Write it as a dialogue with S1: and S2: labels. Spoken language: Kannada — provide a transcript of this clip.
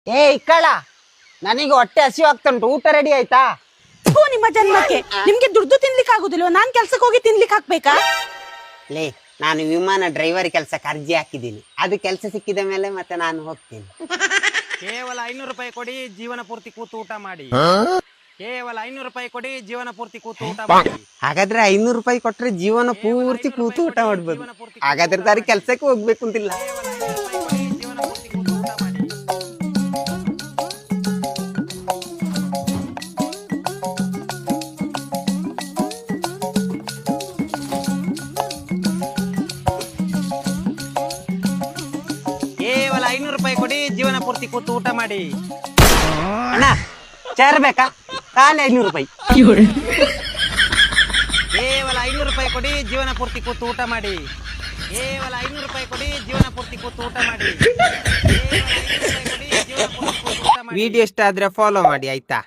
S1: ಏ ಇಕ್ಕಳ, ನನಗೆ ಹೊಟ್ಟೆ ಹಸಿವು ಆಗ್ತುಂಟು, ಊಟ ರೆಡಿ ಆಯ್ತಾ?
S2: ಥೂ, ನಿಮ್ಮ ಜನ್ಮಕ್ಕೆ ನಿಮ್ಗೆ ದುಡ್ಡು ತಿನ್ಲಿಕ್ಕೆ ಆಗುದಿಲ್ವ? ನಾನ್ ಕೆಲ್ಸಕ್ಕೆ ಹೋಗಿ ತಿನ್ಲಿಕ್ಕೆ ಹಾಕ್ಬೇಕಾ?
S1: ಲೇ, ನಾನು ವಿಮಾನ ಡ್ರೈವರ್ ಕೆಲಸಕ್ಕೆ ಅರ್ಜಿ ಹಾಕಿದ್ದೀನಿ. ಅದು ಕೆಲಸ ಸಿಕ್ಕಿದ ಮೇಲೆ ಮತ್ತೆ ನಾನು ಹೋಗ್ತೀನಿ.
S3: ಕೇವಲ 500 ರೂಪಾಯಿ ಕೊಡಿ, ಜೀವನ ಪೂರ್ತಿ ಕೂತು ಊಟ ಮಾಡಿ. ಕೇವಲ 500 ರೂಪಾಯಿ ಕೊಡಿ, ಜೀವನ ಪೂರ್ತಿ ಕೂತು ಊಟ ಮಾಡಿ.
S1: ಹಾಗಾದ್ರೆ 500 ರೂಪಾಯಿ ಕೊಟ್ರೆ ಜೀವನ ಪೂರ್ತಿ ಕೂತು ಊಟ ಮಾಡ್ಬೋದು. ಹಾಗಾದ್ರೆ ತಾರಿ ಕೆಲ್ಸಕ್ಕೆ ಹೋಗ್ಬೇಕು ಅಂತಿಲ್ಲ.
S3: ಕೇವಲ 500 ರೂಪಾಯಿ ಕೊಡಿ, ಜೀವನ ಪೂರ್ತಿ ಕೂತು ಊಟ ಮಾಡಿ.
S1: ಅಣ್ಣ, ಚೇರ್ ಬೇಕಾ? ಖಾಲಿ 500 ರೂಪಾಯಿ.
S3: ಕೇವಲ 500 ರೂಪಾಯಿ ಕೊಡಿ, ಜೀವನ ಪೂರ್ತಿ ಕೂತು ಊಟ ಮಾಡಿ. ಕೇವಲ 500 ರೂಪಾಯಿ ಕೊಡಿ, ಜೀವನ ಪೂರ್ತಿ ಕೂತು ಊಟ ಮಾಡಿ.
S1: ವಿಡಿಯೋ ಇಷ್ಟ ಆದ್ರೆ ಫಾಲೋ ಮಾಡಿ ಆಯ್ತಾ?